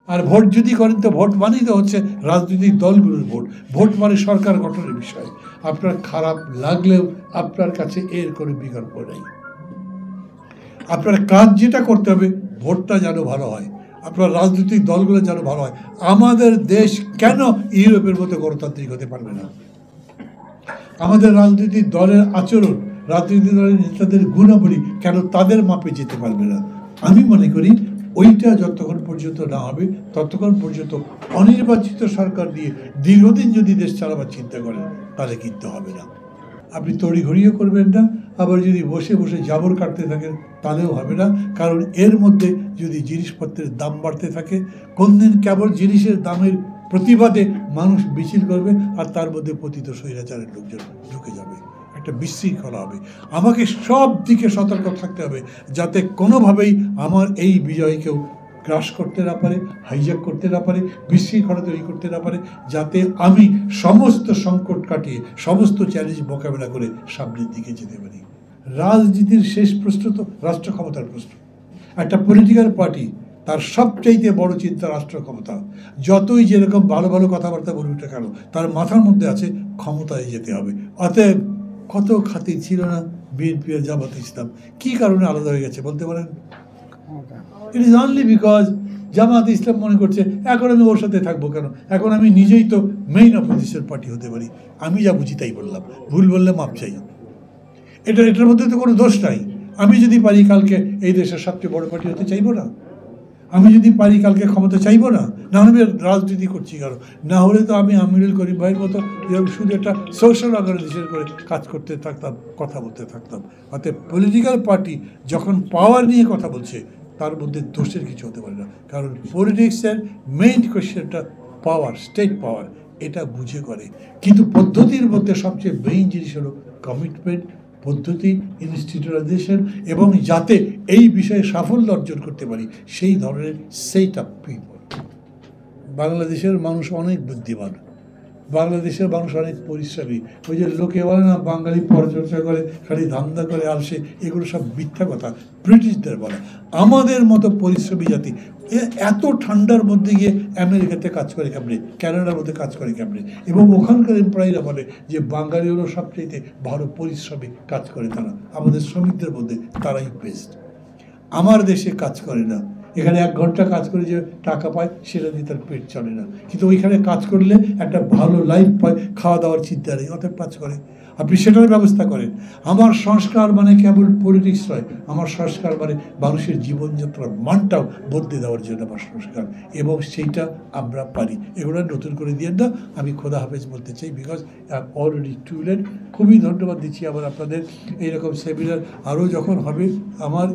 আর vote যদি করেন তো ভোট মানেই তো হচ্ছে রাজনৈতিক দলগুলোর ভোট। ভোট মানে সরকার গঠনের বিষয়। আপনার খারাপ লাগলেও আপনার কাছে এর কোনো বিকল্প নেই। আপনার কাজ যেটা করতে হবে, ভোটটা যেন ভালো হয়, আপনার রাজনৈতিক দলগুলো যেন ভালো হয়। আমাদের দেশ কেন ইউরোপের মতো গণতান্ত্রিক হতে পারবে না? আমাদের রাজনৈতিক দলের আচরণ, রাজনৈতিক দলের নেতাদের গুণাবলী কেন তাদের মাপে যেতে পারবে না? আমি মনে করি ওইটা যতক্ষণ পর্যন্ত না হবে ততক্ষণ পর্যন্ত অনির্বাচিত সরকার দিয়ে দীর্ঘদিন যদি দেশ চালাবার চিন্তা করেন তাহলে কিনতে হবে না। আপনি তড়িঘড়িও করবেন না, আবার যদি বসে বসে জাবর কাটতে থাকেন তাহলেও হবে না। কারণ এর মধ্যে যদি জিনিসপত্রের দাম বাড়তে থাকে, কোন দিন কেবল জিনিসের দামের প্রতিবাদে মানুষ মিছিল করবে আর তার মধ্যে পতিত স্বৈরাচারের লোকজন ঢুকে যাবে, একটা বিশৃঙ্খলা হবে। আমাকে সব দিকে সতর্ক থাকতে হবে যাতে কোনোভাবেই আমার এই বিজয়কেও গ্রাস করতে না পারে, হাইজ্যাক করতে না পারে, বিশৃঙ্খলা তৈরি করতে না পারে, যাতে আমি সমস্ত সংকট কাটিয়ে সমস্ত চ্যালেঞ্জ মোকাবেলা করে সামনের দিকে যেতে পারি। রাজনীতির শেষ প্রশ্ন তো রাষ্ট্র ক্ষমতার প্রশ্ন। একটা পলিটিক্যাল পার্টি তার সবচাইতে বড় চিন্তা রাষ্ট্র ক্ষমতা। যতই যেরকম ভালো ভালো কথাবার্তা বলুক না কেন, তার মাথার মধ্যে আছে ক্ষমতায় যেতে হবে। অতএব কত খাতির ছিল না বিএনপি আর জামাত ইসলাম, কি কারণে আলাদা হয়ে গেছে বলতে পারেন? ইট ইজ অনলি বিকজ জামাত ইসলাম মনে করছে এখন আমি ওর সাথে থাকবো কেন, এখন আমি নিজেই তো মেইন অপোজিশন পার্টি হতে পারি। আমি যা বুঝি তাই বললাম, ভুল বললে মাপ চাই। এটার মধ্যে তো কোনো দোষ নাই। আমি যদি পারি কালকে এই দেশের সবচেয়ে বড় পার্টি হতে চাইবো না? আমি যদি পারি কালকে ক্ষমতা চাইবো না? না হলে রাজনীতি করছি কারো, না হলে তো আমি আমিরুল করিম ভাইয়ের মতো শুধু একটা সোশ্যাল অর্গানাইজেশন করে কাজ করতে থাকতাম, কথা বলতে থাকতাম। অর্থাৎ পলিটিক্যাল পার্টি যখন পাওয়ার নিয়ে কথা বলছে তার মধ্যে দোষের কিছু হতে পারে না, কারণ পলিটিক্সের মেইন কোয়েশ্চেনটা পাওয়ার, স্টেট পাওয়ার, এটা বুঝে করে। কিন্তু পদ্ধতির মধ্যে সবচেয়ে মেইন জিনিস হলো কমিটমেন্ট, পদ্ধতি, ইনস্টিটিউশনালাইজেশন, এবং যাতে এই বিষয়ে সাফল্য অর্জন করতে পারি সেই ধরনের সেট আপ পিপল। বাংলাদেশের মানুষ অনেক বুদ্ধিমান, বাংলাদেশের মানুষ অনেক পরিশ্রমী। ওই যে লোকে বলে না বাঙালি পরচর্চা করে, খালি ধান্দা করে আলসে, এগুলো সব মিথ্যা কথা, ব্রিটিশদের বলা। আমাদের মতো পরিশ্রমী জাতি এত ঠান্ডার মধ্যে গিয়ে আমেরিকাতে কাজ করে কেমনে, কানাডার মধ্যে কাজ করে কেমনে, এবং ওখানকার এমপ্লয়িরা বলে যে বাঙালি হলো সবচেয়ে ভালো পরিশ্রমী, কাজ করে তারা, আমাদের শ্রমিকদের মধ্যে তারাই বেস্ট। আমার দেশে কাজ করে না, এখানে 1 ঘন্টা কাজ করে যে টাকা পায় সেটা দিয়ে তার পেট চলে না, কিন্তু ওইখানে কাজ করলে একটা ভালো লাইফ পায়, খাওয়া দাওয়ার চিন্তা নেই, অতএব কাজ করে। আপনি সেটার ব্যবস্থা করেন। আমার সংস্কার মানে কেবল পলিটিক্স নয়, আমার সংস্কার মানে মানুষের জীবনযাত্রার মানটাও বদলে দেওয়ার জন্য আমার সংস্কার, এবং সেইটা আমরা পারি। এগুলো নতুন করে দিয়ে না, আমি খোদা হাফেজ বলতে চাই, because I am already too late. খুবই ধন্যবাদ দিচ্ছি আবার আপনাদের। এইরকম সেমিনার আরও যখন হবে আমার